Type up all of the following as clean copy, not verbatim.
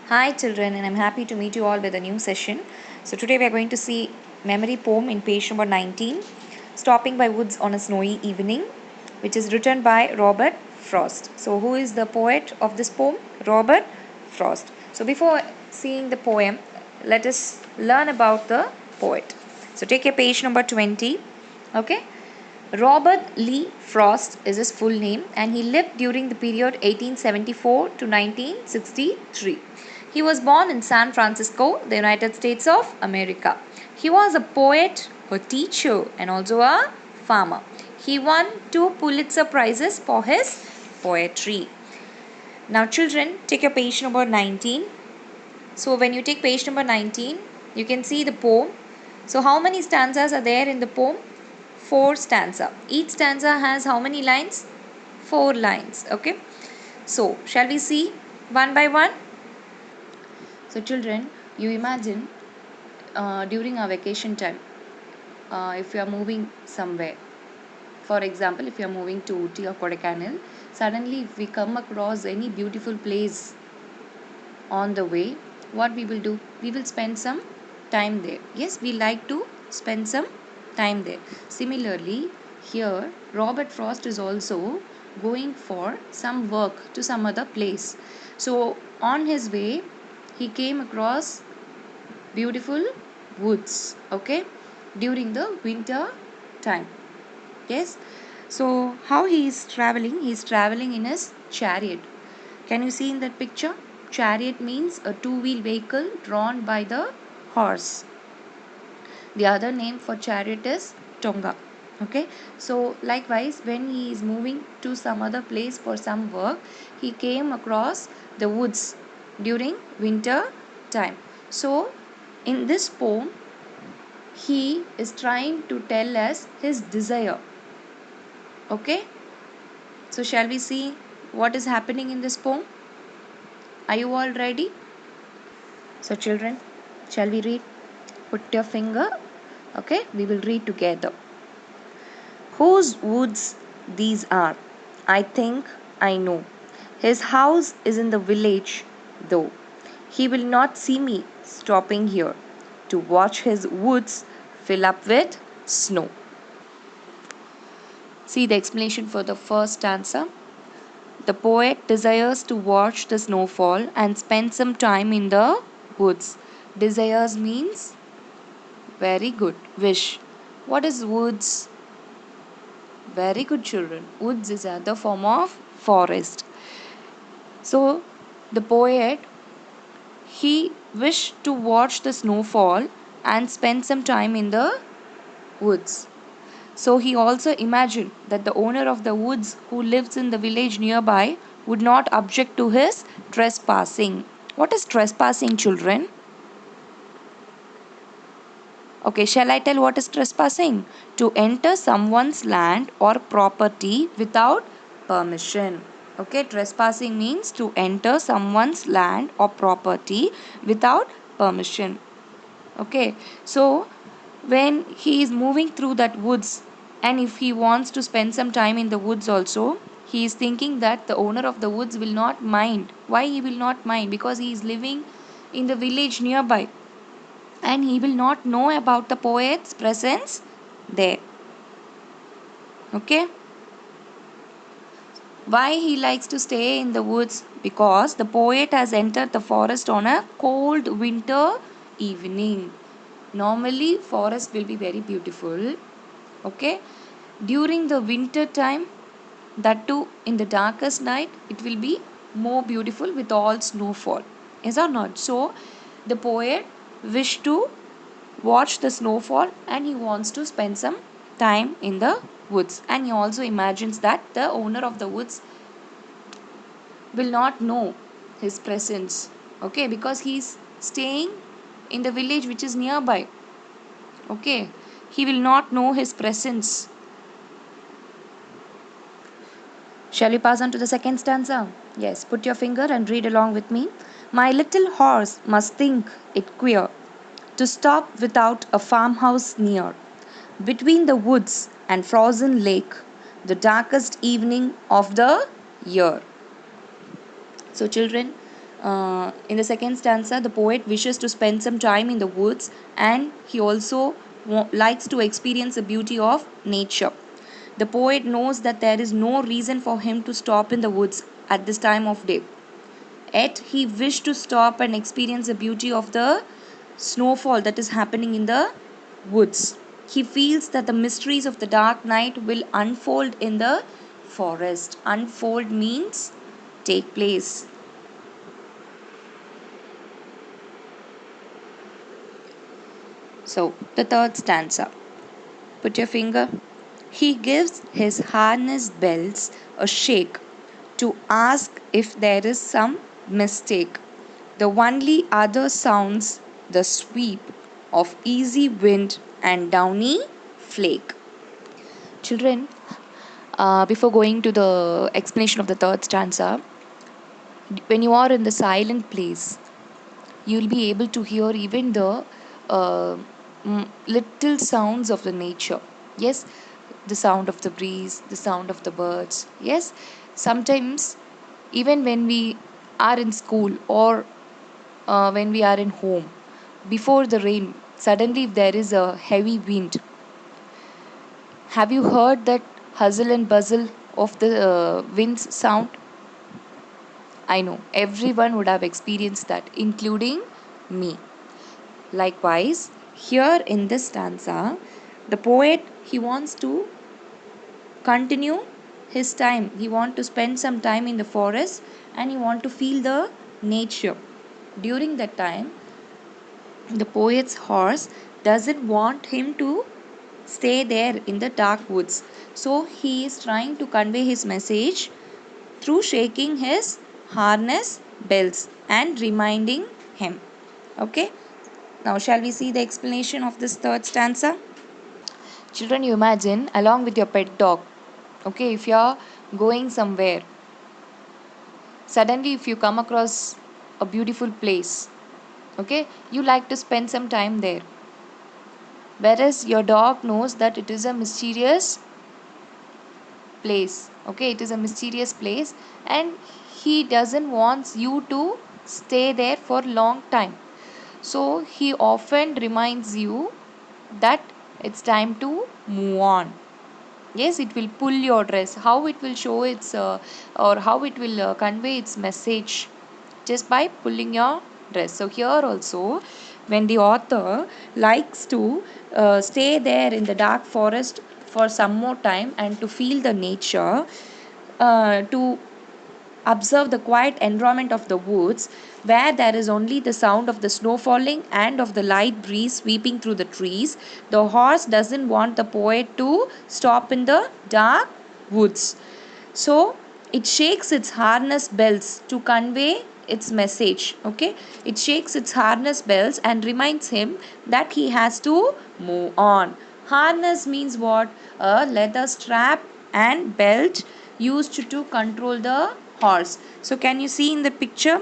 Hi children, and I'm happy to meet you all with a new session. So today we are going to see memory poem in page number 19, Stopping by Woods on a Snowy Evening, which is written by Robert Frost. So who is the poet of this poem? Robert Frost. So before seeing the poem, let us learn about the poet. So take your page number 20. Okay. Robert Lee Frost is his full name, and he lived during the period 1874 to 1963. He was born in San Francisco, the United States of America. He was a poet, a teacher, and also a farmer. He won 2 Pulitzer Prizes for his poetry. Now, children, take your page number 19. So, when you take page number 19, you can see the poem. So, how many stanzas are there in the poem? 4 stanza. Each stanza has how many lines? 4 lines. Okay. So, shall we see one by one? So, children, you imagine during our vacation time, if you are moving somewhere, for example, if you are moving to Ooty or Kodaikanal, suddenly if we come across any beautiful place on the way, what we will do? We will spend some time there. Yes, we like to spend some time there. Similarly, here Robert Frost is also going for some work to some other place. So on his way, he came across beautiful woods, okay, during the winter time. Yes. So how he is traveling? He is traveling in his chariot. Can you see in that picture? Chariot means a two-wheel vehicle drawn by the horse. The other name for chariot is tonga. Okay. So likewise, when he is moving to some other place for some work, he came across the woods during winter time. So in this poem, he is trying to tell us his desire. Okay. So shall we see what is happening in this poem? Are you all ready? So children, shall we read? Put your finger. Okay, we will read together. Whose woods these are? I think I know. His house is in the village, though. He will not see me stopping here to watch his woods fill up with snow. See the explanation for the first stanza. The poet desires to watch the snowfall and spend some time in the woods. Desires means very good. Wish. What is woods? Very good, children. Woods is another form of forest. So the poet, he wished to watch the snowfall and spend some time in the woods. So he also imagined that the owner of the woods who lives in the village nearby would not object to his trespassing. What is trespassing, children? Okay, shall I tell what is trespassing? To enter someone's land or property without permission. Okay, trespassing means to enter someone's land or property without permission. Okay, so when he is moving through that woods, and if he wants to spend some time in the woods also, he is thinking that the owner of the woods will not mind. Why he will not mind? Because he is living in the village nearby and he will not know about the poet's presence there. Okay. Why he likes to stay in the woods? Because the poet has entered the forest on a cold winter evening. Normally forest will be very beautiful. Okay. During the winter time, that too in the darkest night, it will be more beautiful with all snowfall. Is or not? So the poet wished to watch the snowfall and he wants to spend some time in the woods, and he also imagines that the owner of the woods will not know his presence, okay, because he's staying in the village which is nearby. Okay, he will not know his presence. Shall we pass on to the second stanza? Yes, put your finger and read along with me. My little horse must think it queer to stop without a farmhouse near, between the woods and frozen lake, the darkest evening of the year. So, children, In the second stanza, the poet wishes to spend some time in the woods, and he also likes to experience the beauty of nature. The poet knows that there is no reason for him to stop in the woods at this time of day. Yet he wished to stop and experience the beauty of the snowfall that is happening in the woods. He feels that the mysteries of the dark night will unfold in the forest. Unfold means take place. So, the third stanza. Put your finger. He gives his harness bells a shake to ask if there is some mistake. The only other sounds the sweep of easy wind and downy flake. Children, before going to the explanation of the third stanza, when you are in the silent place, you'll be able to hear even the uh, little sounds of the nature. Yes, the sound of the breeze, the sound of the birds. Yes, sometimes even when we are in school or when we are in home, before the rain, suddenly if there is a heavy wind, have you heard that hustle and bustle of the wind's sound? I know everyone would have experienced that, including me. Likewise, here in this stanza, the poet he wants to continue his time. He wants to spend some time in the forest and he wants to feel the nature. During that time, the poet's horse doesn't want him to stay there in the dark woods. So he is trying to convey his message through shaking his harness bells and reminding him. Okay, now shall we see the explanation of this third stanza? Children, you imagine along with your pet dog. Okay, if you are going somewhere, suddenly if you come across a beautiful place, okay, you like to spend some time there. Whereas your dog knows that it is a mysterious place. Okay, it is a mysterious place and he doesn't want you to stay there for long time. So he often reminds you that it's time to move on. Yes, it will pull your dress. How it will show its or how it will convey its message just by pulling your dress. So here also, when the author likes to stay there in the dark forest for some more time and to feel the nature, to observe the quiet environment of the woods where there is only the sound of the snow falling and of the light breeze sweeping through the trees. The horse doesn't want the poet to stop in the dark woods. So it shakes its harness bells to convey its message. Okay, it shakes its harness bells and reminds him that he has to move on. Harness means what? A leather strap and belt used to control the horse. So can you see in the picture?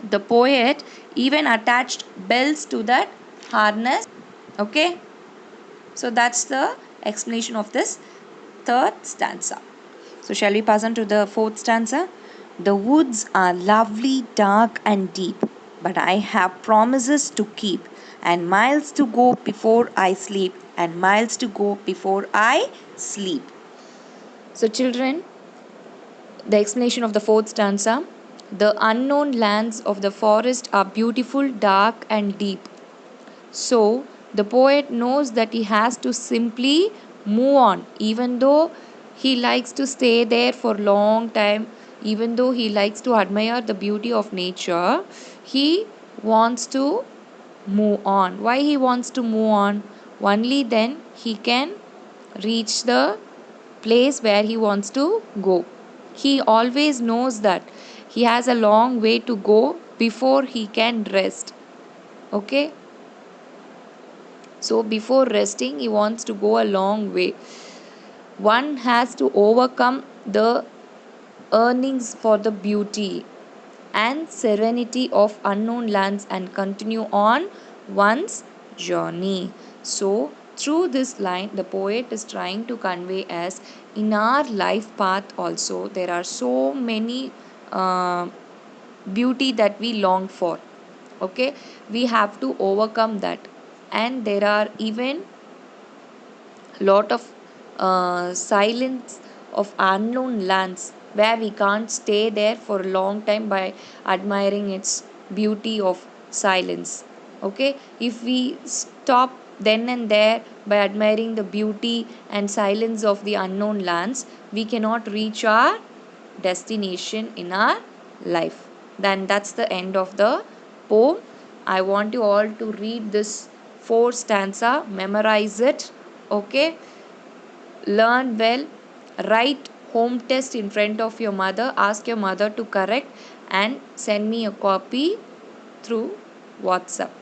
The poet even attached bells to that harness. Okay, so that's the explanation of this third stanza. So, shall we pass on to the fourth stanza? The woods are lovely, dark, and deep, but I have promises to keep, and miles to go before I sleep, and miles to go before I sleep. So, children, the explanation of the fourth stanza. The unknown lands of the forest are beautiful, dark, and deep. So, the poet knows that he has to simply move on, even though he likes to stay there for long time, even though he likes to admire the beauty of nature, he wants to move on. Why he wants to move on? Only then he can reach the place where he wants to go. He always knows that he has a long way to go before he can rest. Okay, so before resting, he wants to go a long way. One has to overcome the earnings for the beauty and serenity of unknown lands and continue on one's journey. So, through this line, the poet is trying to convey as in our life path also, there are so many. Uh, beauty that we long for. Okay, we have to overcome that. And there are even lot of silence of unknown lands where we can't stay there for a long time by admiring its beauty of silence. Okay, if we stop then and there by admiring the beauty and silence of the unknown lands, we cannot reach our destination in our life. Then that's the end of the poem. I want you all to read this four stanza, memorize it. Okay, learn well, write home test in front of your mother, ask your mother to correct, and send me a copy through WhatsApp.